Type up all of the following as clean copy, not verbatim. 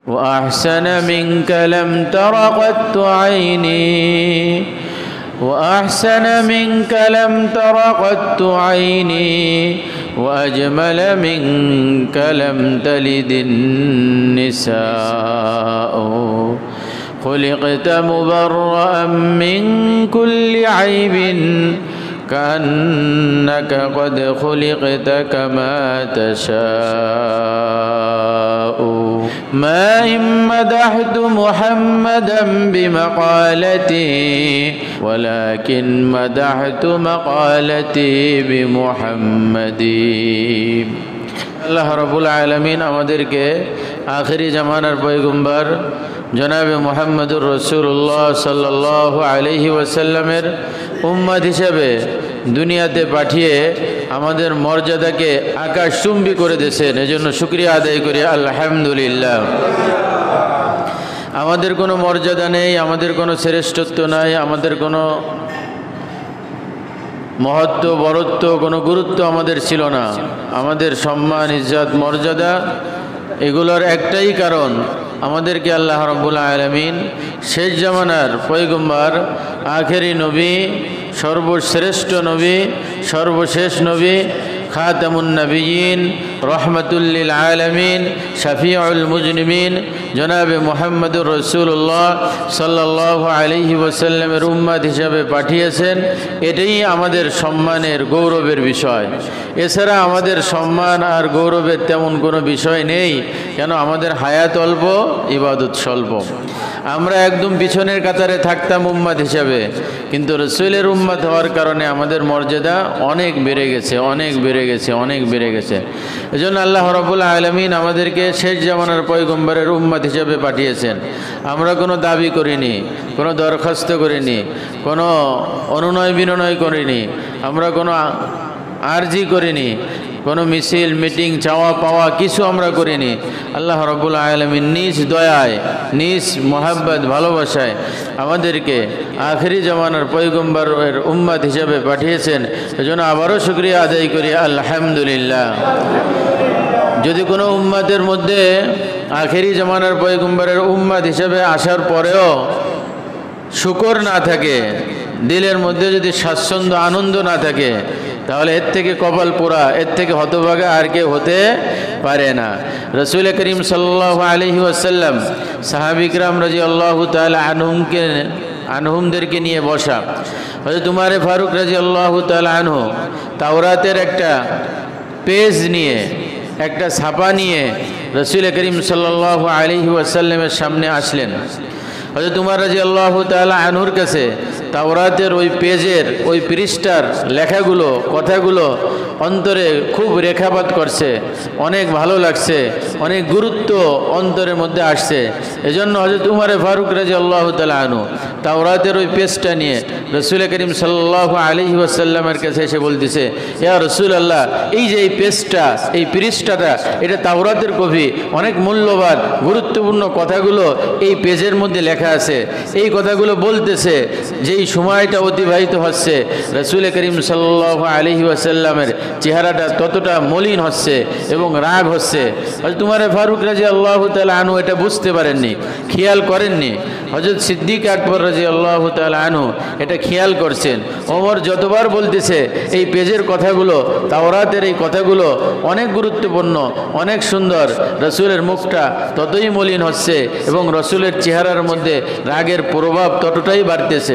وأحسن منك لم تر قط عيني وأحسن منك لم تر قط عيني وأجمل منك لم تلد النساء خلقت مبرأ من كل عيب كأنك قد خلقت كما تشاء ما إن مدحت محمدا بمقالتي ولكن مدحت مقالتي بمحمد আল্লাহ রাব্বুল আলামিন আমাদেরকে আখিরি জামানার পয়গম্বর জনাবে মুহাম্মদুর রাসূলুল্লাহ সাল্লাল্লাহু আলাইহি ওয়াসাল্লামের উম্মত হিসেবে দুনিয়াতে পাঠিয়ে আমাদের মর্যাদাকে আকাশচুম্বী করে দিয়েছেন। এজন্য শুকরিয়া আদায় করি আলহামদুলিল্লাহ। আমাদের কোনো মর্যাদা নেই, আমাদের কোনো শ্রেষ্ঠত্ব নাই, আমাদের কোনো মহত্ব বরত্ব কোনো গুরুত্ব আমাদের ছিল না। আমাদের সম্মান ইজ্জত মর্যাদা এগুলোর একটাই কারণ, আমাদেরকে আল্লাহ রাব্বুল আলামিন শেষ জামানার পয়গম্বর আখেরি নবী সর্বশ্রেষ্ঠ নবী সর্বশেষ নবী খাতামুন নবিয়্যিন রহমাতুল লিল আলামিন শাফিউল মুজনিমিন জনাবে মুহাম্মদুর রাসূলুল্লাহ সাল্লাল্লাহু আলাইহি ওয়াসাল্লামের উম্মত হিসাবে পাঠিয়েছেন। এটাই আমাদের সম্মানের গৌরবের বিষয়। এছাড়া আমাদের সম্মান আর গৌরবের তেমন কোনো বিষয় নেই, কেন আমাদের হায়াত অল্প, ইবাদত স্বল্প। আমরা একদম পিছনের কাতারে থাকতাম উম্মত হিসাবে, কিন্তু রাসূলের উম্মত হওয়ার কারণে আমাদের মর্যাদা অনেক বেড়ে গেছে, অনেক বেড়ে গেছে, অনেক বেড়ে গেছে। এজন্য আল্লাহ রাব্বুল আলামিন আমাদেরকে শেষ জামানার পয়গম্বরের উম্মত হিসাবে পাঠিয়েছেন। আমরা কোনো দাবি করিনি, কোনো দরখাস্ত করিনি, কোনো অনুনয় বিনয় করিনি, আমরা কোনো আরজি করিনি, কোনো মিছিল মিটিং চাওয়া পাওয়া কিছু আমরা করিনি। আল্লাহ রাব্বুল আলামিন নিজ দয়ায় নিজ মোহাব্বত ভালোবাসায় আমাদেরকে আখেরি জামানার পয়গম্বরের উম্মত হিসাবে পাঠিয়েছেন। এজন্য আবারও শুকরিয়া আদায় করি আলহামদুলিল্লাহ। যদি কোনো উম্মতের মধ্যে আখেরি জামানার পয়গম্বরের উম্মত হিসাবে আসার পরেও শুকর না থাকে, দিলের মধ্যে যদি স্বাচ্ছন্দ্য আনন্দ না থাকে, তাহলে এর থেকে কপাল পোড়া, এর থেকে হতভাগা আর কেউ হতে পারে না। রাসূল করিম সাল্লাল্লাহু আলাইহি ওয়াসাল্লাম সাহাবী কিরাম রাদিয়াল্লাহু তাআলা আনহুমদেরকে নিয়ে বসা। হযরত উমর ফারুক রাদিয়াল্লাহু তাআলা আনহু তাওরাতের একটা পেজ নিয়ে, একটা ছাপা নিয়ে রাসূল করিম সাল্লাল্লাহু আলাইহি ওয়াসাল্লামের সামনে আসলেন। হযরত উমর রাদিয়াল্লাহু তাআলা আনহুর কাছে তাওরাতের ওই পেজের ওই পৃষ্ঠার লেখাগুলো কথাগুলো অন্তরে খুব রেখাপাত করছে, অনেক ভালো লাগছে, অনেক গুরুত্ব অন্তরের মধ্যে আসছে। এজন্য হযরত উমর ফারুক রাদিয়াল্লাহু তাআলা আনহু তাওরাতের ওই পেজটা নিয়ে রাসূল করিম সাল্লাল্লাহু আলাইহি ওয়াসাল্লামের কাছে এসে বলতেছে, ইয়া রাসূলুল্লাহ, এই যে এই পেজটা, এই পৃষ্ঠাটা, এটা তাওরাতের কপি, অনেক মূল্যবান গুরুত্বপূর্ণ কথাগুলো এই পেজের মধ্যে লেখা আছে। এই কথাগুলো বলতেছে যে এই সময়টা অতিবাহিত হচ্ছে, রাসূল করিম সাল্লাল্লাহু আলাইহি ওয়াসাল্লামের চেহারাটা ততটা মলিন হচ্ছে এবং রাগ হচ্ছে। হযরত উমর ফারুক রাদিয়াল্লাহু তাআলা আনহু এটা বুঝতে পারেননি, খেয়াল করেননি। হযরত সিদ্দিক আকবর রাদিয়াল্লাহু তাআলা আনহু এটা খেয়াল করছেন। ওমর যতবার বলতেছে এই পেজের কথাগুলো, তাওরাতের এই কথাগুলো অনেক গুরুত্বপূর্ণ, অনেক সুন্দর, রাসূলের মুখটা ততই মলিন হচ্ছে এবং রাসূলের চেহারার মধ্যে রাগের প্রভাব ততটাই বাড়তেছে।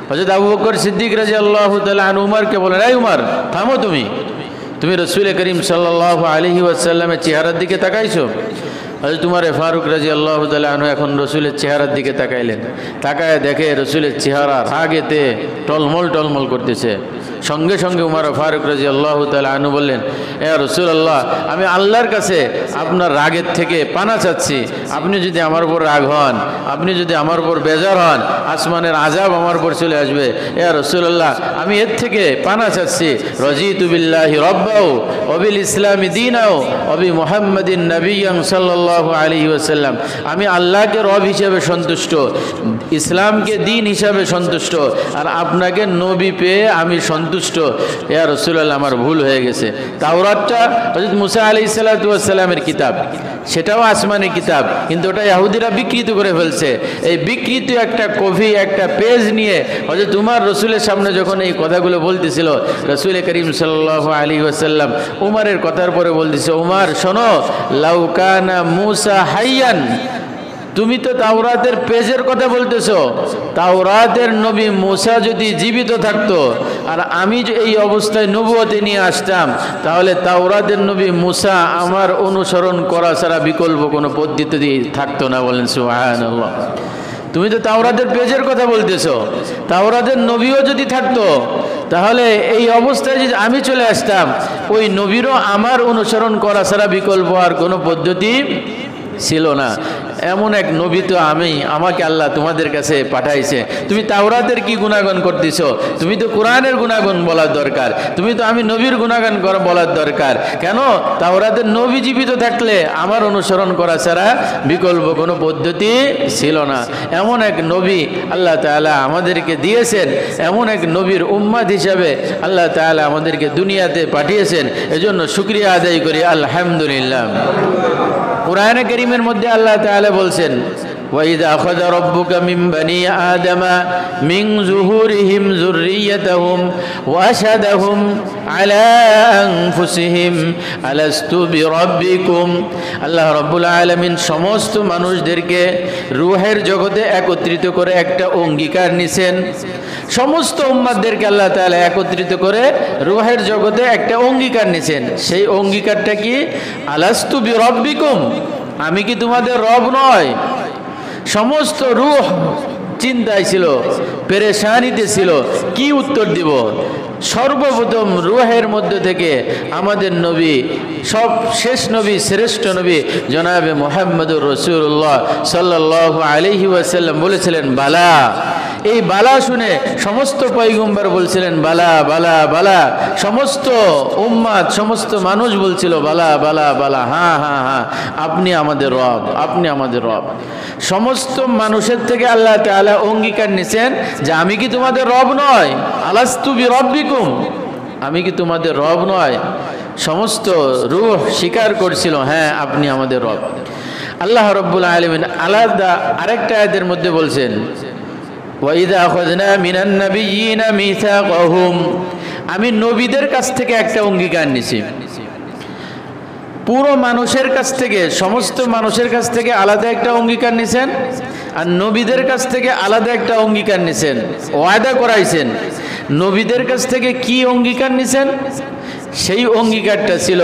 হযরত আবু বকর সিদ্দিক রাদিয়াল্লাহু তাআলা আনহু উমরকে বলেন, এই উমর, থামো, তুমি রাসূল করিম সাল্লাল্লাহু আলাইহি ওয়াসাল্লামের চেহারার দিকে তাকাইছো? হযরত উমর ফারুক রাদিয়াল্লাহু তাআলা আনহু এখন রাসূলের চেহারার দিকে তাকাইলেন। তাকায় দেখে রাসূলের চেহারা রাগেতে টলমল টলমল করতেছে। সঙ্গে সঙ্গে উমর ফারুক রাদিয়াল্লাহু তাআলা আনহু বললেন, ইয়া রাসূলুল্লাহ, আমি আল্লাহর কাছে আপনার রাগের থেকে পানা চাচ্ছি। আপনি যদি আমার উপর রাগ হন, আপনি যদি আমার উপর বেজার হন, আসমানের আযাব আমার উপর চলে আসবে। ইয়া রাসূলুল্লাহ, আমি এর থেকে পানা চাচ্ছি। রাজিতু বিল্লাহি রাব্বাও ওয়া বিল ইসলামি দীনাও ওয়া বি মুহাম্মাদিন নাবিয়্যান সাল্লাল্লাহু আলাইহি ওয়াসাল্লাম। আমি আল্লাহকে রব হিসেবে সন্তুষ্ট, ইসলামকে দ্বীন হিসাবে সন্তুষ্ট, আর আপনাকে নবী পেয়ে আমি সন্তুষ্ট সন্তুষ্ট, ইয়া রাসূলুল্লাহ আমার ভুল হয়ে গেছে। তাওরাতটা হযরত মুসা আলাইহিস সালাতু ওয়াস সালামের কিতাব, সেটাও আসমানি কিতাব, কিন্তু ওটা ইহুদিরা বিকৃত করে ফেলছে। এই বিকৃত একটা কপি, একটা পেজ নিয়ে হযরত উমর রাসূলের সামনে যখন এই কথাগুলো বলতেছিল, রাসূল করিম সাল্লাল্লাহু আলাইহি ওয়াসাল্লাম উমরের কথার পরে বলতেছে, উমর শোনো, লাউ কানা মুসা হাইয়ান, তুমি তো তাওরাতের পেজের কথা বলতেছো, তাওরাতের নবী মুসা যদি জীবিত থাকতো আর আমি এই অবস্থায় নবুয়তে নিয়ে আসতাম, তাহলে তাওরাতের নবী মুসা আমার অনুসরণ করা ছাড়া বিকল্প কোনো পদ্ধতি থাকতো না। বলেন সুবহানাল্লাহ। তুমি তো তাওরাতের পেজের কথা বলতেছো, তাওরাতের নবীও যদি থাকতো তাহলে এই অবস্থায় যদি আমি চলে আসতাম, ওই নবীরও আমার অনুসরণ করা ছাড়া বিকল্প আর কোনো পদ্ধতি ছিল না। এমন এক নবী তো আমাকে আল্লাহ তোমাদের কাছে পাঠাইছে। তুমি তাওরাতের কি গুণাগান করতেছো? তুমি তো কোরআনের গুণাগান বলার দরকার, তুমি তো আমি নবীর গুণাগান বলার দরকার। কেন? তাওরাতের নবী জীবিত থাকলে আমার অনুসরণ করা ছাড়া বিকল্প কোনো পদ্ধতি ছিল না। এমন এক নবী আল্লাহ তাআলা আমাদেরকে দিয়েছেন, এমন এক নবীর উম্মত হিসাবে আল্লাহ তাআলা আমাদেরকে দুনিয়াতে পাঠিয়েছেন। এজন্য শুকরিয়া আদায় করি আলহামদুলিল্লাহ। কুরআনে কারীমের মধ্যে আল্লাহ তাআলা বলছেন, ওয়াইযা আখাযা রাব্বুকা মিন বানি আদামা মিন যুহুরিহিম যুররিয়াতাহুম ওয়া আশহাদাহুম আলা আনফুসিহিম আলাস্তু বিরাব্বিকুম। আল্লাহ রাব্বুল আলামিন সমস্ত মানুষদেরকে রূহের জগতে একত্রিত করে একটা অঙ্গীকার নিছেন। সমস্ত উম্মতদেরকে আল্লাহ তাআলা একত্রিত করে রূহের জগতে একটা অঙ্গীকার নিছেন। সেই অঙ্গীকারটা কি? আলাস্তু বিরাব্বিকুম, আমি কি তোমাদের রব নয়? সমস্ত রূহ চিন্তায় ছিল, পেরেশানিতে ছিল, কি উত্তর দিব? সর্বপ্রথম রূহের মধ্যে থেকে আমাদের নবী, সব শেষ নবী, শ্রেষ্ঠ নবী জনাবে মুহাম্মদুর রাসূলুল্লাহ সাল্লাল্লাহু আলাইহি ওয়াসাল্লাম বলেছিলেন বালা। এই বালা শুনে সমস্ত পয়গম্বর বলছিলেন বালা বালা বালা। সমস্ত উম্মাত, সমস্ত মানুষ বলছিল বালা বালা বালা, হ্যাঁ হ্যাঁ হ্যাঁ, আপনি আমাদের রব, আপনি আমাদের রব। সমস্ত মানুষের থেকে আল্লাহ তাআলা অঙ্গীকার নিছেন যে আমি কি তোমাদের রব নয়? আলাস্তু বিরাব্বিকুম, আমি কি তোমাদের রব নয়? সমস্ত রূহ স্বীকার করছিল, হ্যাঁ আপনি আমাদের রব। আল্লাহ রাব্বুল আলামিন আলাদা আরেকটা আয়াতের মধ্যে বলছেন, ওয়াইযা আখাযনা মিনান নাবিয়্যিনা মিসাকাহুম, আমি নবীদের কাছ থেকে একটা অঙ্গীকার নিছি। পুরো মানুষের কাছ থেকে, সমস্ত মানুষের কাছ থেকে আলাদা একটা অঙ্গীকার নিছেন, আর নবীদের কাছ থেকে আলাদা একটা অঙ্গীকার নিছেন, ওয়াদা করাইছেন। নবীদের কাছ থেকে কি অঙ্গীকার নিছেন? সেই অঙ্গীকারটা ছিল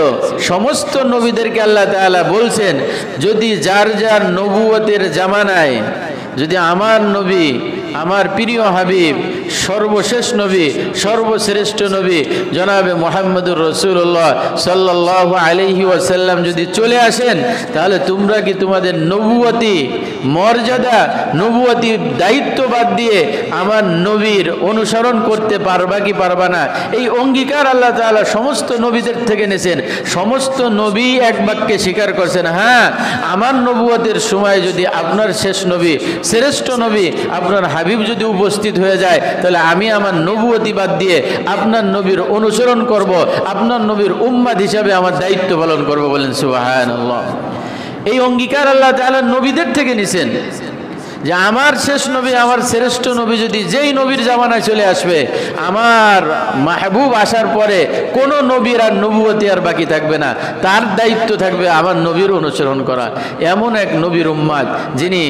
সমস্ত নবীদেরকে আল্লাহ তাআলা বলছেন, যদি যার যার নবুয়তের জামানায় যদি আমার নবী, আমার প্রিয় হাবিব, সর্বশেষ নবী, সর্বশ্রেষ্ঠ নবী জনাবে মুহাম্মদুর রাসূলুল্লাহ সাল্লাল্লাহু আলাইহি ওয়াসাল্লাম যদি চলে আসেন, তাহলে তোমরা কি তোমাদের নবুয়তি মর্যাদা, নবুয়তি দায়িত্ব বাদ দিয়ে আমার নবীর অনুসরণ করতে পারবা কি পারবা না? এই অঙ্গীকার আল্লাহ তাআলা সমস্ত নবীদের থেকে নিয়েছেন। সমস্ত নবী এক বাক্যে স্বীকার করছেন, হ্যাঁ আমার নবুয়তের সময় যদি আপনার শেষ নবী, শ্রেষ্ঠ নবী, আপনার হাবিব যদি উপস্থিত হয়ে যায়, তাহলে আমি আমার নবুয়তি বাদ দিয়ে আপনার নবীর অনুসরণ করব, আপনার নবীর উম্মত হিসাবে আমার দায়িত্ব পালন করব। বলেন সুবহানাল্লাহ। এই অঙ্গীকার আল্লাহ তাআলা নবীদের থেকে নিছেন যে আমার শেষ নবী, আমার শ্রেষ্ঠ নবী যদি যেই নবীর জামানায় চলে আসবে, আমার মাহবুব আসার পরে কোন নবীর আর নবুয়তি আর বাকি থাকবে না, তার দায়িত্ব থাকবে আমার নবীর অনুসরণ করা। এমন এক নবীর উম্মত যিনি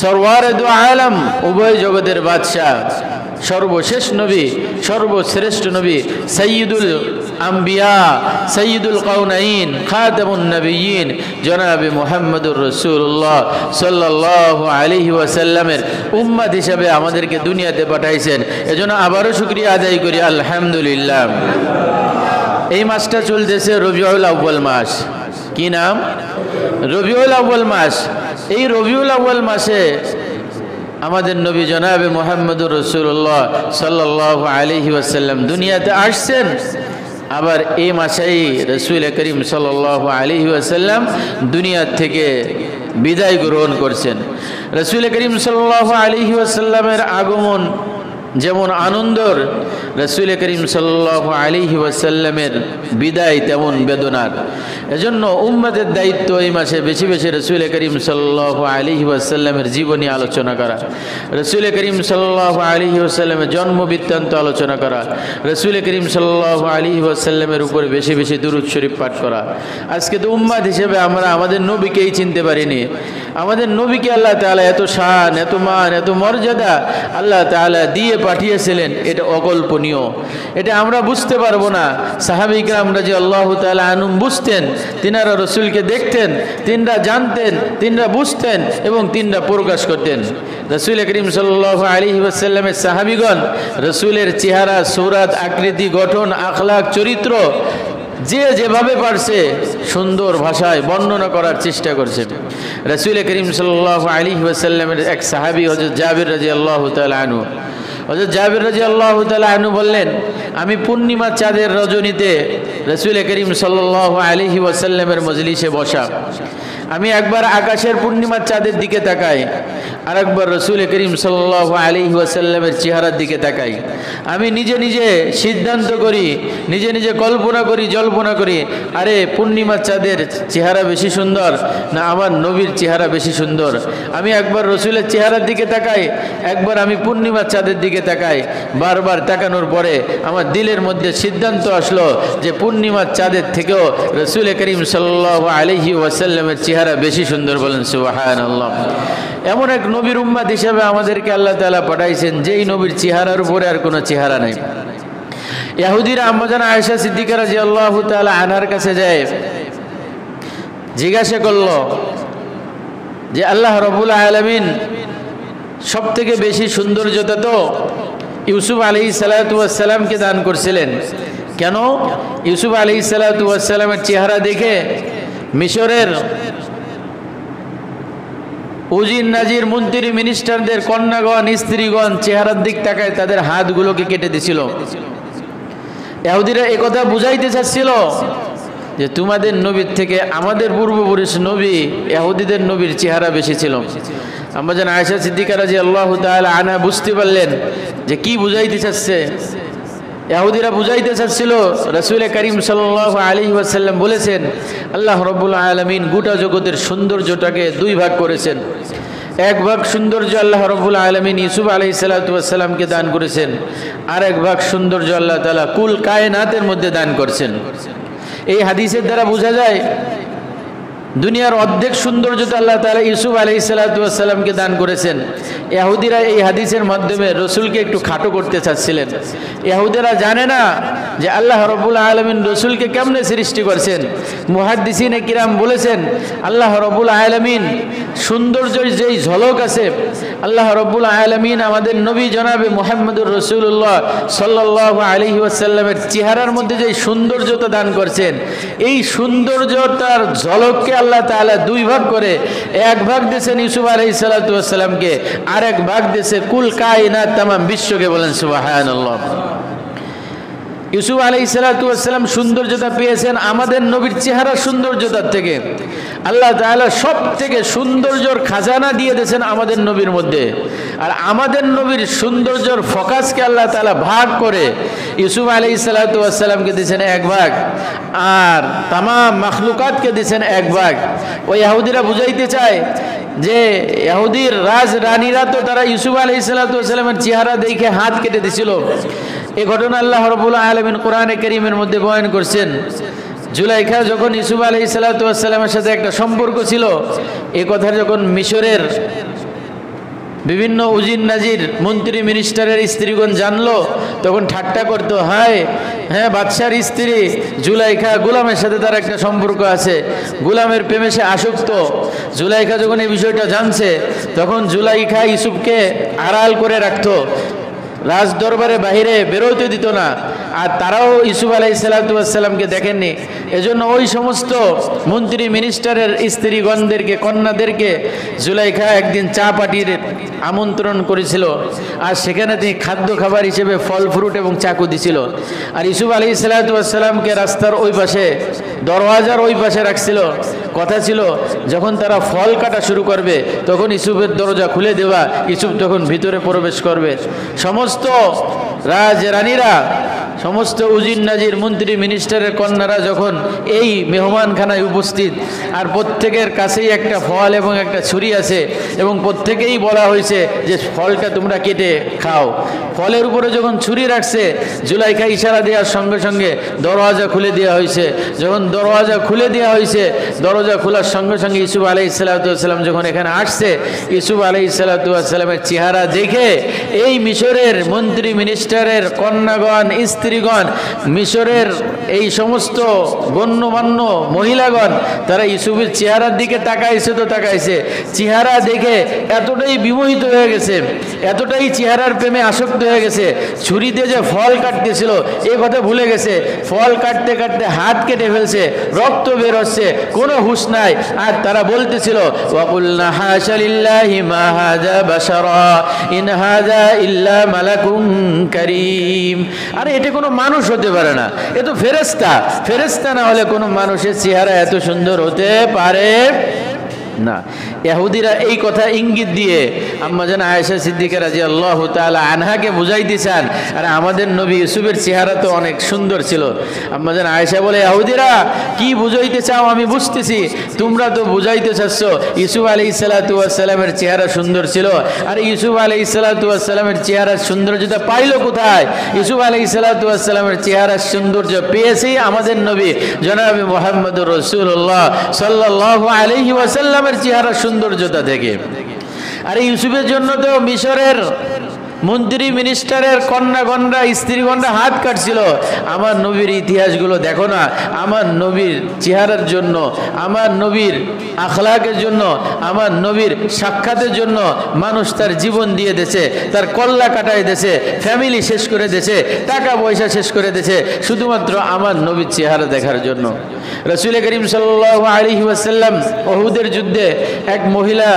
সরওয়ারে দু আলম, উভয় জগতের বাদশাহ, সর্বশেষ নবী, সর্বশ্রেষ্ঠ নবী, সাইয়্যিদুল আম্বিয়া, সাইয়্যিদুল কাউনাইন, খাতামুন নবিয়্যিন জনাবে মুহাম্মদুর রাসূলুল্লাহ সাল্লাল্লাহু আলাইহি ওয়াসাল্লামের উম্মত হিসেবে আমাদেরকে দুনিয়াতে পাঠাইছেন। এজন্য আবারও শুকরিয়া আদায় করি আলহামদুলিল্লাহ। এই মাসটা চলতেছে রবিউল আউয়াল মাস। কি নাম? রবিউল আউয়াল মাস। এই রবিউল আউয়াল মাসে আমাদের নবী জনাবে মুহাম্মদুর রাসূলুল্লাহ সাল্লাল্লাহু আলাইহি ওয়াসাল্লাম দুনিয়াতে আসছেন। আবার এই মাসেই রাসূল করিম সাল্লাল্লাহু আলাইহি ওয়াসাল্লাম দুনিয়া থেকে বিদায় গ্রহণ করছেন। রাসূল করিম সাল্লাল্লাহু আলাইহি ওয়াসাল্লামের আগমন যেমন আনন্দর, রাসূল করিম সাল্লাল্লাহু আলাইহি ওয়াসাল্লামের বিদায় তেমন বেদনার। এজন্য উম্মতের দায়িত্ব এই মাসে বেশি বেশি রাসূল করিম সাল্লাল্লাহু আলাইহি ওয়াসাল্লামের জীবনী আলোচনা করা, রাসূল করিম সাল্লাল্লাহু আলাইহি ওয়াসাল্লামের জন্ম বৃত্তান্ত আলোচনা করা, রাসূল করিম সাল্লাল্লাহু আলাইহি ওয়াসাল্লামের উপরে বেশি বেশি দুরূদ শরীফ পাঠ করা। আজকে তো উম্মত হিসেবে আমরা আমাদের নবীকেই চিনতে পারিনি। আমাদের নবীকে আল্লাহ তাআলা এত শান, এত মান, এত মর্যাদা আল্লাহ তাআলা দিয়ে পাঠিয়েছিলেন, এটা অকল্পনীয়। এটা আমরা বুঝতে পারবো না। সাহাবী কিরাম রাদিয়াল্লাহু তাআলা আনহুম বুঝতেন, তিনারা রাসূলকে দেখতেন, তিনরা জানতেন, তিনরা বুঝতেন এবং তিনরা প্রকাশ করতেন। রাসূল করিম সাল্লাল্লাহু আলাইহি ওয়াসাল্লামের সাহাবীগণ রাসূলের চেহারা, সূরত, আকৃতি, গঠন, আখলাক, চরিত্র যে যেভাবে পারছে সুন্দর ভাষায় বর্ণনা করার চেষ্টা করছেন। রাসূল করিম সাল্লাল্লাহু আলাইহি ওয়াসাল্লামের এক সাহাবী হযরত জাবির রাদিয়াল্লাহু তাআলা আনহু, হযরত জাবির রাদিয়াল্লাহু তাআলা আনহু বললেন, আমি পূর্ণিমা চাঁদের রজনীতে রাসূল করিম সাল্লাল্লাহু আলাইহি ওয়াসাল্লামের মজলিসে বসা। আমি একবার আকাশের পূর্ণিমার চাঁদের দিকে তাকাই, আর একবার রাসূল করিম সাল্লাল্লাহু আলাইহি ওয়াসাল্লামের চেহারার দিকে তাকাই। আমি নিজে নিজে সিদ্ধান্ত করি, নিজে নিজে কল্পনা করি, জল্পনা করি, আরে পূর্ণিমার চাঁদের চেহারা বেশি সুন্দর না আমার নবীর চেহারা বেশি সুন্দর। আমি একবার রাসূলের চেহারার দিকে তাকাই, একবার আমি পূর্ণিমার চাঁদের দিকে তাকাই। বারবার তাকানোর পরে আমার দিলের মধ্যে সিদ্ধান্ত আসলো যে পূর্ণিমার চাঁদের থেকেও রাসূল করিম সাল্লাল্লাহু আলাইহি ওয়াসাল্লামের চেহারা বেশি সুন্দর। বলেন সুবহানাল্লাহ। এমন এক নবীর উম্মত হিসেবে আমাদেরকে আল্লাহ তাআলা পাঠাইছেন যেই নবীর চেহারার উপরে আর কোনো চেহারা নাই। ইহুদিরা আম্মাজান আয়েশা সিদ্দিকা রাদিয়াল্লাহু তাআলা আনহার কাছে যায়, জিজ্ঞাসা করলো যে আল্লাহ রাব্বুল আলামিন সবথেকে বেশি সৌন্দর্যতা তো ইউসুফ আলাইহিস সালাতু ওয়াস সালামকে দান করেছিলেন, কেন ইউসুফ আলাইহিস সালাতু ওয়াস সালামের চেহারা দেখে মিশরের উজির নাজির মন্ত্রী মিনিস্টারদের কন্যাগণ স্ত্রীগণ চেহারার দিক তাকায় তাদের হাতগুলোকে কেটে দিছিল। ইহুদিরা একথা বুঝাইতে চাচ্ছিল যে তোমাদের নবীর থেকে আমাদের পূর্বপুরুষ নবী ইহুদিদের নবীর চেহারা বেশি ছিল। আম্মাজান আয়েশা সিদ্দিকা রাদিয়াল্লাহু তাআলা আনহা বুঝতে পারলেন যে কি বুঝাইতে চাচ্ছে। ইহুদিরা বুঝাইতে চাচ্ছিল রাসূল করিম সাল্লাল্লাহু আলাইহি ওয়াসাল্লাম বলেছেন আল্লাহ রাব্বুল আলামিন গোটা জগতের সৌন্দর্যটাকে দুই ভাগ করেছেন। এক ভাগ সৌন্দর্য আল্লাহ রাব্বুল আলামিন ইউসুফ আলাইহিস সালাতু ওয়াস সালামকে দান করেছেন, আর এক ভাগ সৌন্দর্য আল্লাহ তাআলা কুল কায়নাতের মধ্যে দান করেছেন। এই হাদিসের দ্বারা বোঝা যায় দুনিয়ার অর্ধেক সৌন্দর্যতা আল্লাহ তাআলা ইউসুফ আলাইহিস সালাতু ওয়াস সালামকে দান করেছেন। ইহুদিরা এই হাদিসের মাধ্যমে রাসূলকে একটু খাটো করতে চাচ্ছিলেন। ইহুদিরা জানে না যে আল্লাহ রাব্বুল আলামিন রাসূলকে কেমনে সৃষ্টি করেছেন। মুহাদ্দিসিনে কিরাম বলেছেন আল্লাহ রাব্বুল আলামিন সৌন্দর্যের যেই ঝলক আছে, আল্লাহ রাব্বুল আলামিন আমাদের নবী জনাবে মুহাম্মদুর রাসূলুল্লাহ সাল্লাল্লাহু আলাইহি ওয়াসাল্লামের চেহারার মধ্যে যেই সৌন্দর্যতা দান করেছেন, এই সৌন্দর্যতার ঝলককে আল্লাহ তাআলা দুই ভাগ করে এক ভাগ দিয়েছেন ইউসুফ আলাইহিস সালাতু ওয়াস সালামকে, আর এক ভাগ দিয়েছে কুল কায়নাত তাম বিশ্বকে। বলেন সুবহানাল্লাহ। ইউসুফ আলাইহিস সালাতু ওয়াস সালাম সৌন্দর্যতা পেয়েছেন আমাদের নবীর চেহারার সৌন্দর্যতার থেকে। আল্লাহ তাআলা সব থেকে সৌন্দর্যর খাজানা দিয়ে দিয়েছেন আমাদের নবীর মধ্যে, আর আমাদের নবীর সৌন্দর্যর ফোকাসকে আল্লাহ তাআলা ভাগ করে ইউসুফ আলাইহিস সালাতু ওয়াস সালামকে দিয়েছেন এক ভাগ, আর তাম মাখলুকাতকে দিয়েছেন এক ভাগ। ওই ইহুদিরা বুঝাইতে চায় যে ইহুদির রাজ রানীরা তো তারা ইউসুফ আলাইহিস সালাতু ওয়াস সালামের চেহারা দেখে হাত কেটে দিছিল। এই ঘটনা আল্লাহ রাব্বুল আলামিন কোরআনে কারীমের মধ্যে বয়ান করছেন। জুলাইখা যখন ইউসুফ আলাইহিস সালাতু ওয়াস সালামের সাথে একটা সম্পর্ক ছিল, এই কথা যখন মিশরের বিভিন্ন উজির নাজির মন্ত্রী মিনিস্টারের স্ত্রীগণ জানলো, তখন ঠাট্টা করতো, হায় হ্যাঁ বাদশার স্ত্রী জুলাইখা গোলামের সাথে তার একটা সম্পর্ক আছে, গোলামের প্রেমে সে আসক্ত। জুলাইখা যখন এই বিষয়টা জানছে, তখন জুলাইখা ইউসুফকে আড়াল করে রাখতো, রাজ দরবারে বাহিরে বেরোতে দিত না। আর তারাও ইউসুফ আলাইহিস সালাতু ওয়াস সালামকে দেখেননি। এজন্য ওই সমস্ত মন্ত্রী মিনিস্টারের স্ত্রীগণদেরকে কন্যাদেরকে জুলাইখা একদিন চা পার্টির আমন্ত্রণ করেছিল, আর সেখানে তিনি খাদ্য খাবার হিসেবে ফল ফ্রুট এবং চাকু দিছিল। আর ইউসুফ আলাইহিস সালাতু ওয়াস সালামকে রাস্তার ওই পাশে দরওয়াজার ওই পাশে রাখছিল। কথা ছিল যখন তারা ফল কাটা শুরু করবে তখন ইউসুফের দরজা খুলে দেওয়া, ইউসুফ তখন ভিতরে প্রবেশ করবে। সমস্ত রাজরানীরা, সমস্ত উজির নাজির মন্ত্রী মিনিস্টারের কন্যারা যখন এই মেহমানখানায় উপস্থিত, আর প্রত্যেকের কাছেই একটা ফল এবং একটা ছুরি আছে, এবং প্রত্যেকেই বলা হয়েছে যে ফলটা তোমরা কেটে খাও। ফলের উপরে যখন ছুরি রাখছে, জুলাইখা ইশারা দেওয়ার সঙ্গে সঙ্গে দরওয়াজা খুলে দেওয়া হয়েছে। যখন দরওয়াজা খুলে দেওয়া হয়েছে, দরজা খোলার সঙ্গে সঙ্গে ইউসুফ আলাইহিসসালাম যখন এখানে আসছে, ইউসুফ আলাইহিসসালামের চেহারা দেখে এই মিশরের মন্ত্রী মিনিস্টারের কন্যাগণ, স্ত্রীগণ, মিশরের এই সমস্ত গণ্যমান্য মহিলাগণ, তারা ইউসুফের চেহারার দিকে তাকাইছে তো তাকাইছে, চেহারা দেখে এতটাই বিমোহিত হয়ে গেছে, এতটাই চেহারার প্রেমে আসক্ত হয়ে গেছে, ছুরিতে যে ফল কাটতেছিল এই কথা ভুলে গেছে। ফল কাটতে কাটতে হাত কেটে ফেলছে, রক্ত বের হচ্ছে, কোনো হুঁশ নাই। আর তারা বলতেছিল, ওয়াকুলনা হাশা লিল্লাহি মা হাযা বাশারা ইন হাযা ইল্লা মালাকুন কারীম। আরে এটা কোনো মানুষ হতে পারে না, এ তো ফেরেশতা। ফেরেশতা না হলে কোনো মানুষের চেহারা এত সুন্দর হতে পারে না। ইহুদিরা এই কথা ইঙ্গিত দিয়ে আম্মাজান আয়েশা সিদ্দিকা রাদিয়াল্লাহু তাআলা আনহাকে বুঝাইতে চান, আর আমাদের নবী ইউসুফের চেহারা তো অনেক সুন্দর ছিল। আম্মাজান আয়েশা বলে, ইহুদিরা কি বুঝাইতে চাও আমি বুঝতেছি, তোমরা তো বুঝাইতে চাচ্ছ ইউসুফ আলাইহিসসালামের চেহারা সুন্দর ছিল। আর ইউসুফ আলাইহিসসালামের চেহারার সৌন্দর্যতা পাইলো কোথায়? ইউসুফ আলাইহিসসালামের চেহারার সৌন্দর্য পেয়েছি আমাদের নবী জনাবে মুহাম্মদুর রাসূলুল্লাহ সাল্লাল্লাহু আলাইহি ওয়াসাল্লাম চেহারা সৌন্দর্যতা থেকে। আর ইউসুফের জন্য তো মিশরের মন্ত্রী মিনিস্টারের কন্যাগণরা, স্ত্রীগণরা হাত কাটছিল। আমার নবীর ইতিহাসগুলো দেখো না, আমার নবীর চেহারার জন্য, আমার নবীর আখলাকের জন্য, আমার নবীর সাক্ষাতের জন্য মানুষ তার জীবন দিয়ে দিয়েছে, তার কল্লা কাটায় দিয়েছে, ফ্যামিলি শেষ করে দিয়েছে, টাকা পয়সা শেষ করে দিয়েছে, শুধুমাত্র আমার নবীর চেহারা দেখার জন্য। রাসূল করিম সাল্লাল্লাহু আলাইহি ওয়াসাল্লাম উহুদের যুদ্ধে এক মহিলা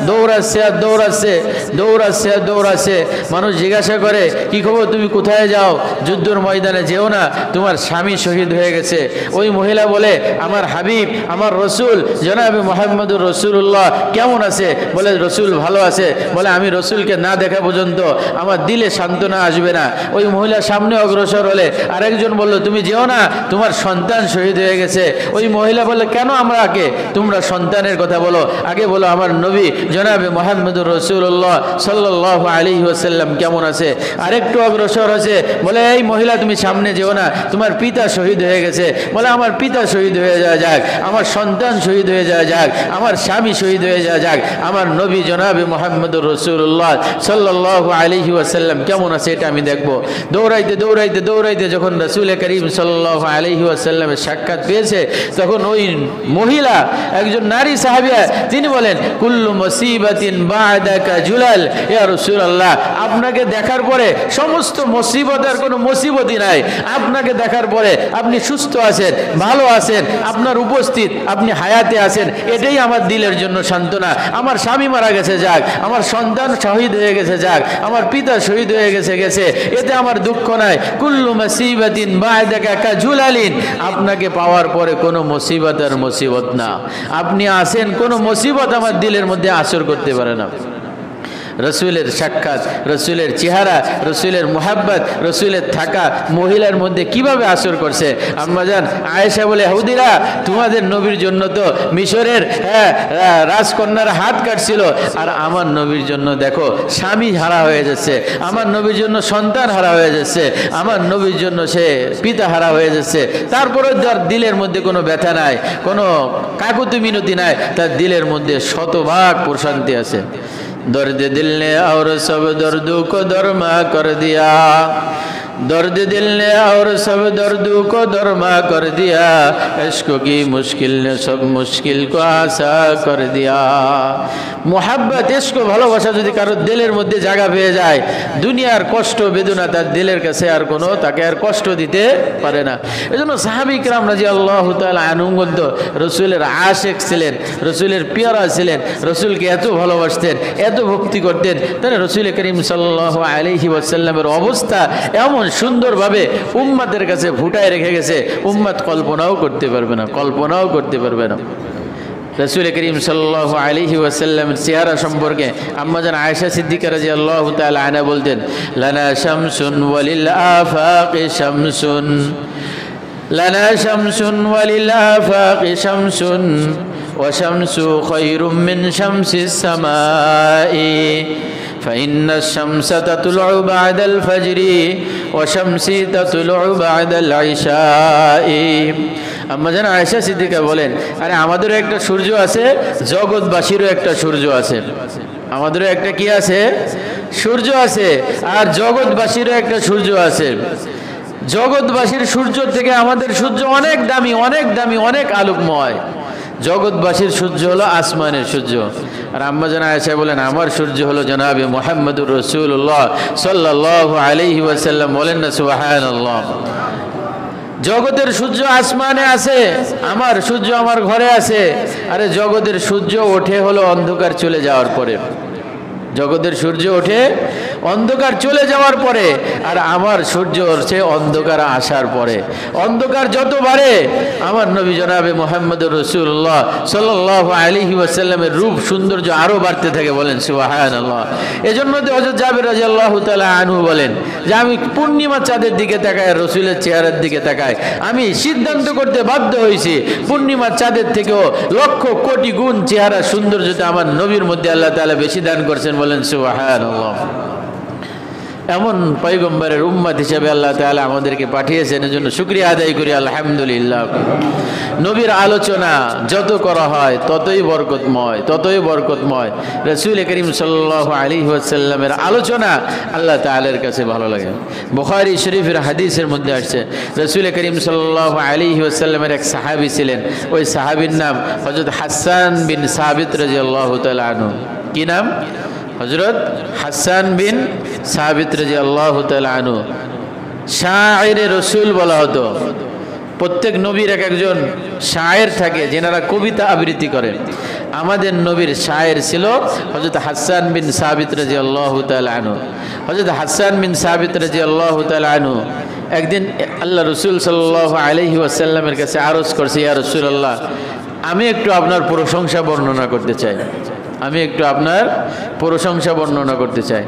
দৌড়াচ্ছে আর দৌড়াচ্ছে, দৌড়াচ্ছে আর দৌড়াচ্ছে। মানুষ জিজ্ঞাসা করে, কি খবর, তুমি কোথায় যাও? যুদ্ধের ময়দানে যেও না, তোমার স্বামী শহীদ হয়ে গেছে। ওই মহিলা বলে, আমার হাবিব, আমার রসুল জনাবে মুহাম্মদুর রাসূলুল্লাহ কেমন আছে? বলে, রসুল ভালো আছে। বলে, আমি রসুলকে না দেখা পর্যন্ত আমার দিলে সান্ত্বনা আসবে না। ওই মহিলা সামনে অগ্রসর হলে আরেকজন বলল, তুমি যেও না, তোমার সন্তান শহীদ হয়ে গেছে। ওই মহিলা বলল, কেন আমাকে তোমরা সন্তানের কথা বলো? আগে বলো আমার নবী জনাবে মুহাম্মদুর রাসূলুল্লাহ সাল্লাল্লাহু আলাইহি ওয়াসাল্লাম কেমন আছে? আরেকটু অগ্রসর হয়েছে, বলে, এই মহিলা তুমি সামনে যেও না, তোমার পিতা শহীদ হয়ে গেছে। বলে, আমার পিতা শহীদ হয়ে যাওয়া যাক, আমার সন্তান শহীদ হয়ে যাওয়া যাক, আমার স্বামী শহীদ হয়ে যাওয়া যাক, আমার নবী জনাবে মুহাম্মদুর রাসূলুল্লাহ সাল্লাল্লাহু আলাইহি ওয়াসাল্লাম কেমন আছে এটা আমি দেখব। দৌড়াইতে দৌড়াইতে দৌড়াইতে যখন রাসূল করিম সাল্লাল্লাহু আলাইহি ওয়াসাল্লামের সাক্ষাৎ পেয়েছে, তখন ওই মহিলা, একজন নারী সাহাবিয়া, তিনি বলেন, কুল্লু মুসিবাতিন বা'দাকা জুলাল, ইয়া রাসূলুল্লাহ, আপনাকে দেখার পরে সমস্ত মুসিবতের কোনো মুসিবতই নাই। আপনাকে দেখার পরে আপনি সুস্থ আছেন, ভালো আছেন, আপনার উপস্থিত, আপনি হায়াতে আছেন, এটাই আমার দিলের জন্য সান্ত্বনা। আমার স্বামী মারা গেছে যাক, আমার সন্তান শহীদ হয়ে গেছে যাক, আমার পিতা শহীদ হয়ে গেছে, এতে আমার দুঃখ নাই। কুল্লু মুসিবাতিন বা'দাকা কাজুলালিন, আপনাকে পাওয়ার পরে কোনো মুসিবত আর মুসিবত না, আপনি আছেন, কোনো মুসিবত আমার দিলের মধ্যে আসর করতে পারে না। রসুলের সাক্ষাৎ, রসুলের চেহারা, রসুলের মুহাব্বত, রসুলের থাকা মহিলার মধ্যে কিভাবে আসর করছে। আম্মাজান আয়েশা বলে, ইহুদিরা তোমাদের নবীর জন্য তো মিশরের রাজকন্যার হাত কাটছিল, আর আমার নবীর জন্য দেখো স্বামী হারা হয়ে যাচ্ছে, আমার নবীর জন্য সন্তান হারা হয়ে যাচ্ছে, আমার নবীর জন্য সে পিতা হারা হয়ে যাচ্ছে, তারপরে তার দিলের মধ্যে কোনো ব্যথা নাই, কোনো কাকুতি মিনতি নাই, তার দিলের মধ্যে শতভাগ প্রশান্তি আছে। दर्द दिल ने और सब दर्दों को दरमा कर दिया, दर्द दिल ने और सब दर्दों को दरमा कर दिया, इश्क की मुश्किल ने सब मुश्किल को आसा कर दिया। मोहब्बत इश्क ভালোবাসা যদি কারো দিলের মধ্যে জায়গা পেয়ে যায়, দুনিয়ার কষ্ট বেদনা তার দিলের কাছে আর কোনো তাকে আর কষ্ট দিতে পারে না। এজন্য সাহাবী কিরাম রাদিয়াল্লাহু তাআলা আনহুম রাসূলের আশিক ছিলেন, রাসূলের পিয়ারা ছিলেন, রাসূলকে এত ভালোবাসতেন, এত ভক্তি করতেন। তাহলে রাসূল করিম সাল্লাল্লাহু আলাইহি ওয়াসাল্লামের অবস্থা এমন সুন্দরভাবে উম্মতের কাছে ফুটায় রেখে গেছে, উম্মত কল্পনাও করতে পারবে না, কল্পনাও করতে পারবে না। রাসূল করিম সাল্লাল্লাহু আলাইহি ওয়াসাল্লামের চেহারা সম্পর্কে আম্মা জান আয়েশা সিদ্দিকা রাদিয়াল্লাহু তাআলা আনহা বলতেন, লানা শামসুন ওয়ালিল আফাqi শামসুন, লানা শামসুন ওয়ালিল আফাqi শামসুন ওয়া শামসু খায়রুম মিন শামসিস সামাই فإن الشمس تطلع بعد الفجر وشمسي تطلع بعد العشاء। আম্মা জান আয়েশা সিদ্দিকা বলেন, আরে আমাদেরও একটা সূর্য আছে, জগৎবাসীরও একটা সূর্য আছে। আমাদেরও একটা কি আছে? সূর্য আছে। আর জগৎবাসীরও একটা সূর্য আছে। জগৎবাসীর সূর্য থেকে আমাদের সূর্য অনেক দামি, অনেক দামি, অনেক আলোকময়। জগৎবাসীর সূর্য হলো আসমানের সূর্য। আর আম্মা জান আয়েশা বলেন, আমার সূর্য হলো জনাবে মুহাম্মদুর রাসূলুল্লাহ সাল্লাল্লাহু আলাইহি ওয়াসাল্লাম। বলেন না সুবহানাল্লাহ। জগতের সূর্য আসমানে আছে, আমার সূর্য আমার ঘরে আছে। আরে জগতের সূর্য ওঠে হলো অন্ধকার চলে যাওয়ার পরে। জগতের সূর্য ওঠে অন্ধকার চলে যাওয়ার পরে, আর আমার সূর্য হচ্ছে অন্ধকার আসার পরে। অন্ধকার যত বাড়ে আমার নবী জনাবে মুহাম্মদুর রাসূলুল্লাহ সাল্লাল্লাহু আলাইহি ওয়াসাল্লামের রূপ সৌন্দর্য আরো বাড়তে থাকে। বলেন সুবহানাল্লাহ। এজন্য তো হযরত জাবের রাদিয়াল্লাহু তাআলা আনহু বলেন যে আমি পূর্ণিমা চাঁদের দিকে তাকাই, রাসূলের চেহারার দিকে তাকাই, আমি সিদ্ধান্ত করতে বাধ্য হয়েছি পূর্ণিমা চাঁদের থেকেও লক্ষ কোটি গুণ চেহারা সৌন্দর্যতা আমার নবীর মধ্যে আল্লাহ তাআলা বেশি দান করছেন। বলেন সুবহানাল্লাহ। এমন পয়গম্বরের উম্মত হিসেবে আল্লাহ তাআলা আমাদেরকে পাঠিয়েছেন, এজন্য শুকরিয়া আদায় করি আলহামদুলিল্লাহ। নবীর আলোচনা যত করা হয় ততই বরকতময়, ততই বরকতময়। রাসূল করিম সাল্লাল্লাহু আলাইহি ওয়াসাল্লামের আলোচনা আল্লাহ তাআলার কাছে ভালো লাগে। বুখারী শরীফের হাদিসের মধ্যে আসছে, রাসূল করিম সাল্লাল্লাহু আলাইহি ওয়াসাল্লামের এক সাহাবী ছিলেন। ওই সাহাবীর নাম হযরত হাসান বিন সাবিত রাদিয়াল্লাহু তাআলা আনহু। কি নাম? হযরত হাসান বিন সাবিত রাদিয়াল্লাহু তাআলা আনহু। শায়েরে রাসূল বলা হতো। প্রত্যেক নবীর এক একজন শায়ের থাকে, যেনারা কবিতা আবৃত্তি করেন। আমাদের নবীর শায়ের ছিল হযরত হাসান বিন সাবিত রাদিয়াল্লাহু তাআলা আনহু। হযরত হাসান বিন সাবিত রাদিয়াল্লাহু তাআলা আনহু একদিন আল্লাহ রাসূল সাল্লাল্লাহু আলাইহি ওয়াসাল্লামের কাছে আরজ করছে, ইয়া রাসূলুল্লাহ, আমি একটু আপনার প্রশংসা বর্ণনা করতে চাই, আমি একটু আপনার প্রশংসা বর্ণনা করতে চাই।